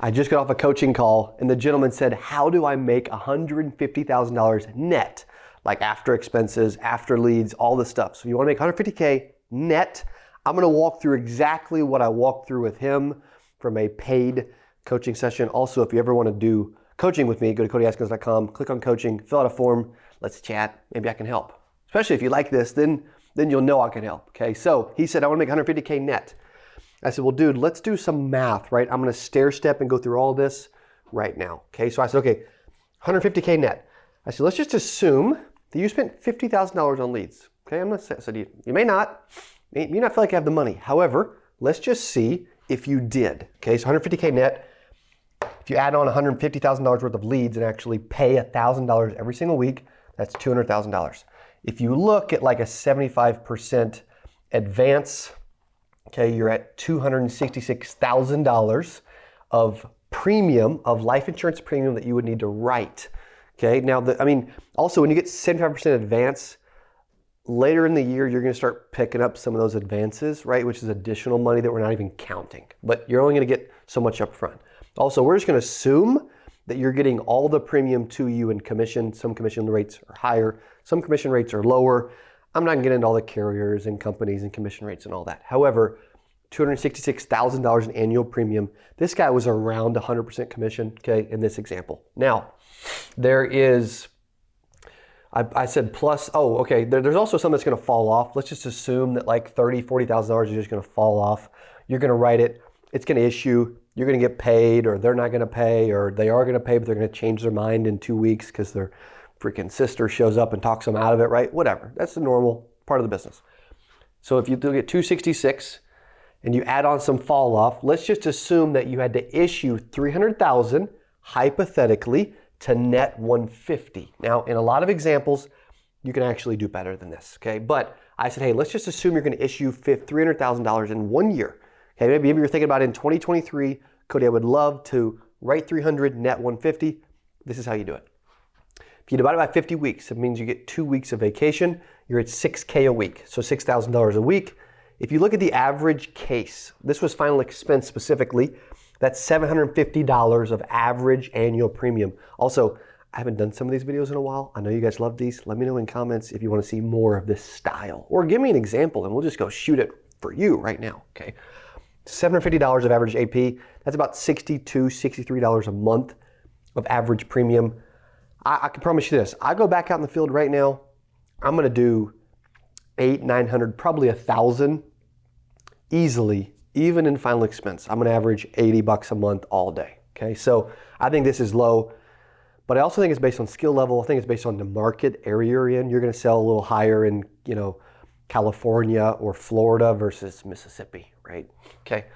I just got off a coaching call and the gentleman said, how do I make $150,000 net? Like after expenses, after leads, all this stuff. So you want to make 150K net. I'm going to walk through exactly what I walked through with him from a paid coaching session. Also, if you ever want to do coaching with me, go to CodyAskins.com, click on coaching, fill out a form, let's chat. Maybe I can help. Especially if you like this, then you'll know I can help. Okay. So he said, I want to make 150K net. I said, well, dude, let's do some math, right? I'm going to stair step and go through all this right now. Okay. So I said, okay, 150K net. I said, let's just assume that you spent $50,000 on leads. Okay. I'm not saying, so you may not feel like you have the money. However, let's just see if you did. Okay. So 150K net. If you add on $150,000 worth of leads and actually pay $1,000 every single week, that's $200,000. If you look at like a 75% advance, okay, you're at $266,000 of premium, of life insurance premium that you would need to write. Okay, now, also when you get 75% advance, later in the year, you're going to start picking up some of those advances, right? Which is additional money that we're not even counting, but you're only going to get so much up front. Also, we're just going to assume that you're getting all the premium to you in commission. Some commission rates are higher, some commission rates are lower. I'm not going to get into all the carriers and companies and commission rates and all that. However, $266,000 in annual premium. This guy was around 100% commission, okay, in this example. Now, there is, I said plus, there's also some that's going to fall off. Let's just assume that like $30,000, $40,000 is just going to fall off. You're going to write it, it's going to issue, you're going to get paid, or they're not going to pay, or they are going to pay, but they're going to change their mind in 2 weeks because their freaking sister shows up and talks them out of it, right? Whatever. That's the normal part of the business. So if you do get 266 and you add on some fall off, let's just assume that you had to issue 300,000 hypothetically to net 150. Now, in a lot of examples, you can actually do better than this, okay? But I said, hey, let's just assume you're going to issue $300,000 in 1 year. Okay, maybe you're thinking about it in 2023, Cody, I would love to write 300, net 150. This is how you do it. If you divide it by 50 weeks, it means you get 2 weeks of vacation. You're at $6K a week, so $6,000 a week. If you look at the average case, this was final expense specifically, that's $750 of average annual premium. Also, I haven't done some of these videos in a while. I know you guys love these. Let me know in comments if you want to see more of this style, or give me an example and we'll just go shoot it for you right now, okay? $750 of average AP, that's about $62, $63 a month of average premium. I can promise you this, I go back out in the field right now, I'm gonna do 800, 900, probably 1,000 easily, even in final expense. I'm gonna average $80 a month all day, okay? So I think this is low, but I also think it's based on skill level. I think it's based on the market area you're in. You're gonna sell a little higher in, California or Florida versus Mississippi, right? Okay,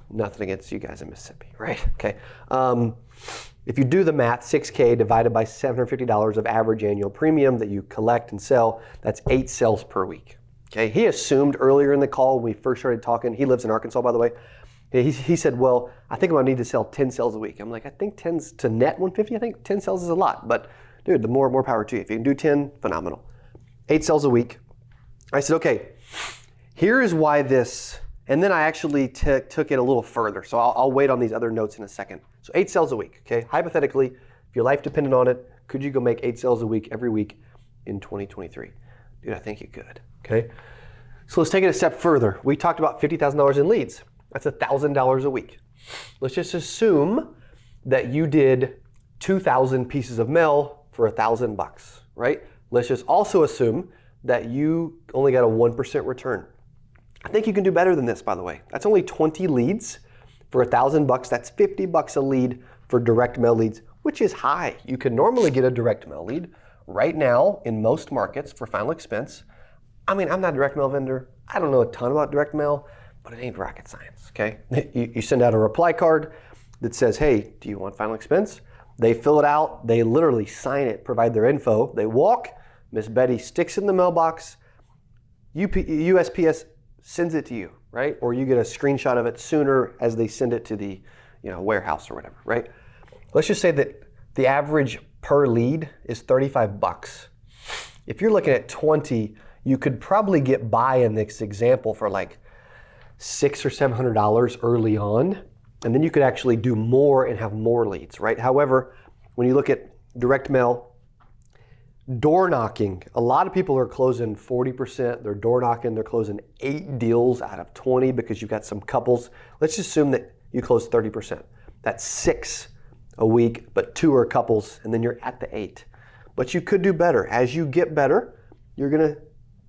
nothing against you guys in Mississippi, right? Okay, if you do the math, 6K divided by $750 of average annual premium that you collect and sell, that's 8 sales per week. Okay, he assumed earlier in the call when we first started talking, he lives in Arkansas, by the way, he said, well, I think I'm gonna need to sell 10 sales a week. I'm like, I think 10's to net 150, I think 10 sales is a lot, but dude, the more power to you. If you can do 10, phenomenal. 8 sales a week. I said, okay, here is why this, and then I actually took it a little further. So I'll wait on these other notes in a second. So 8 sales a week, okay? Hypothetically, if your life depended on it, could you go make 8 sales a week every week in 2023? Dude, I think you could, okay? So let's take it a step further. We talked about $50,000 in leads. That's $1,000 a week. Let's just assume that you did 2,000 pieces of mail for $1,000, right? Let's just also assume that you only got a 1% return. I think you can do better than this, by the way. That's only 20 leads for $1,000. That's $50 a lead for direct mail leads, which is high. You can normally get a direct mail lead right now in most markets for final expense. I'm not a direct mail vendor. I don't know a ton about direct mail, but it ain't rocket science, okay? You send out a reply card that says, hey, do you want final expense? They fill it out. They literally sign it, provide their info. They walk. Miss Betty sticks it in the mailbox, USPS sends it to you, right? Or you get a screenshot of it sooner as they send it to the warehouse or whatever, right? Let's just say that the average per lead is $35. If you're looking at 20, you could probably get by in this example for like $600 or $700 early on. and then you could actually do more and have more leads, right? However, when you look at direct mail, door knocking, a lot of people are closing 40%. They're door knocking, they're closing 8 deals out of 20 because you've got some couples. Let's just assume that you close 30%. That's 6 a week, but 2 are couples, and then you're at the 8. But you could do better. As you get better, you're gonna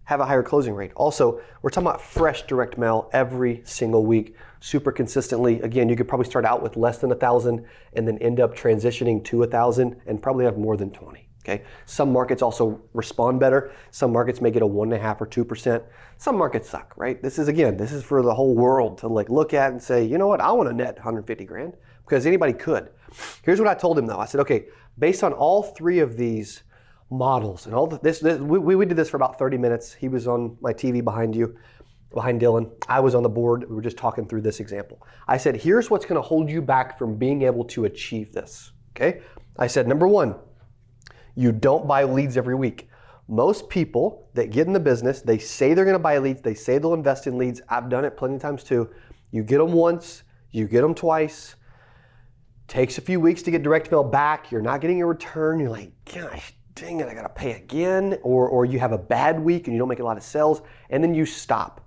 have a higher closing rate. Also, we're talking about fresh direct mail every single week, super consistently. Again, you could probably start out with less than 1,000 and then end up transitioning to 1,000 and probably have more than 20. Okay. Some markets also respond better. Some markets may get a 1.5 or 2%. Some markets suck, right? This is for the whole world to like look at and say, you know what, I want to net 150 grand because anybody could. Here's what I told him though. I said, okay, based on all 3 of these models and all this, we did this for about 30 minutes. He was on my TV behind Dylan. I was on the board. We were just talking through this example. I said, here's what's going to hold you back from being able to achieve this. Okay. I said, number 1, you don't buy leads every week. Most people that get in the business, they say they're going to buy leads. They say they'll invest in leads. I've done it plenty of times too. You get them once, you get them twice. Takes a few weeks to get direct mail back. You're not getting a return. You're like, gosh, dang it, I got to pay again. Or you have a bad week and you don't make a lot of sales, and then you stop.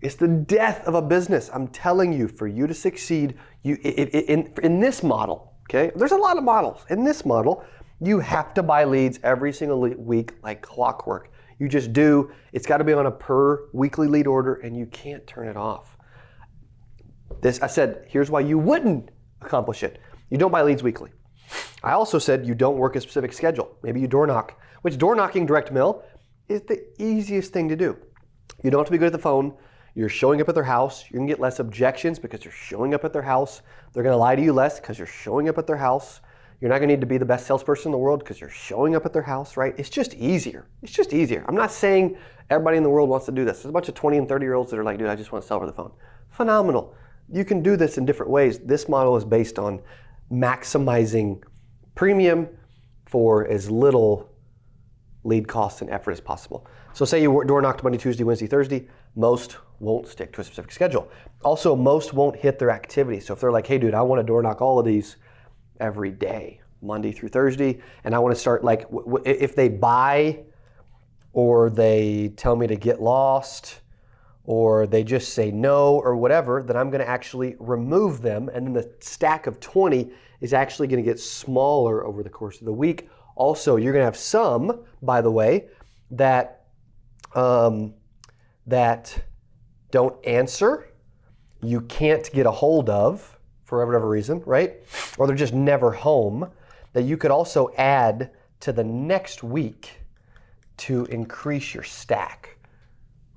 It's the death of a business. I'm telling you, for you to succeed, in this model, okay? There's a lot of models. In this model, you have to buy leads every single week like clockwork. You just do. It's got to be on a per weekly lead order, and you can't turn it off. I said, here's why you wouldn't accomplish it. You don't buy leads weekly. I also said you don't work a specific schedule. Maybe you door knock, which door knocking direct mail is the easiest thing to do. You don't have to be good at the phone. You're showing up at their house. You're going to get less objections because you're showing up at their house. They're going to lie to you less because you're showing up at their house. You're not going to need to be the best salesperson in the world because you're showing up at their house, right? It's just easier. It's just easier. I'm not saying everybody in the world wants to do this. There's a bunch of 20 and 30-year-olds that are like, dude, I just want to sell over the phone. Phenomenal. You can do this in different ways. This model is based on maximizing premium for as little lead cost and effort as possible. So say you door knocked Monday, Tuesday, Wednesday, Thursday, most won't stick to a specific schedule. Also, most won't hit their activity. So if they're like, hey dude, I want to door knock all of these every day, Monday through Thursday, and I want to start like, if they buy or they tell me to get lost or they just say no or whatever, then I'm going to actually remove them, and then the stack of 20 is actually going to get smaller over the course of the week. Also, you're going to have some, by the way, that don't answer, you can't get a hold of for whatever reason, right? Or they're just never home, that you could also add to the next week to increase your stack,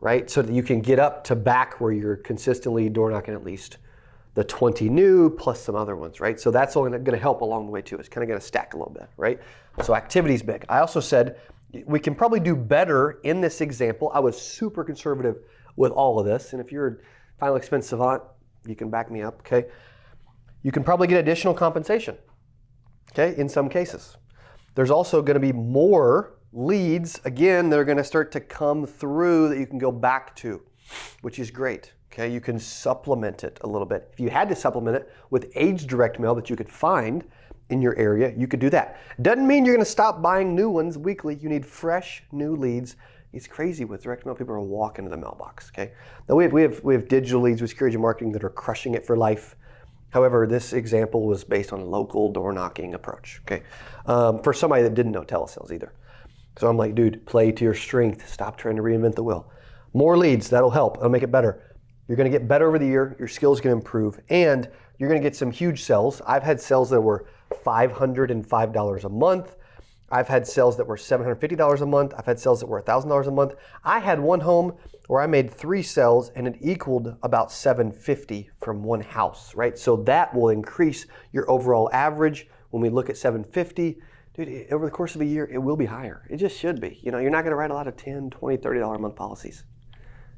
right? So that you can get up to back where you're consistently door knocking at least the 20 new plus some other ones, right? So that's only going to help along the way too. It's kind of going to stack a little bit, right? So activity's big. I also said we can probably do better in this example. I was super conservative with all of this, and if you're a final expense savant, you can back me up, okay? You can probably get additional compensation, okay, in some cases. There's also going to be more leads, again, that are going to start to come through that you can go back to, which is great, okay? You can supplement it a little bit. If you had to supplement it with age direct mail that you could find in your area, you could do that. Doesn't mean you're going to stop buying new ones weekly. You need fresh new leads. It's crazy with direct mail. People are walking to the mailbox, okay? Now we have digital leads with security marketing that are crushing it for life. However, this example was based on a local door knocking approach, okay? For somebody that didn't know telesales either. So I'm like, dude, play to your strength. Stop trying to reinvent the wheel. More leads, that'll help. It'll make it better. You're gonna get better over the year. Your skills gonna improve, and you're gonna get some huge sales. I've had sales that were $505 a month. I've had sales that were $750 a month. I've had sales that were $1,000 a month. I had one home where I made 3 sales and it equaled about $750 from one house, right? So that will increase your overall average. When we look at $750, dude, over the course of a year, it will be higher. It just should be. You know, you're not gonna write a lot of $10, $20, $30 a month policies.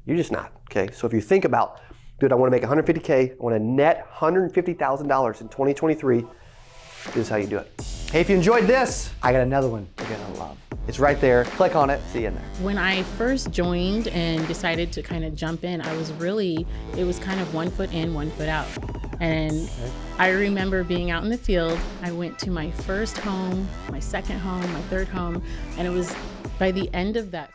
You're just not, okay? So if you think about, dude, I wanna make $150K, I wanna net $150,000 in 2023, this is how you do it. Hey, if you enjoyed this, I got another one you're gonna love. It's right there. Click on it. See you in there. When I first joined and decided to kind of jump in, it was kind of one foot in, one foot out. And I remember being out in the field. I went to my first home, my second home, my third home, and it was by the end of that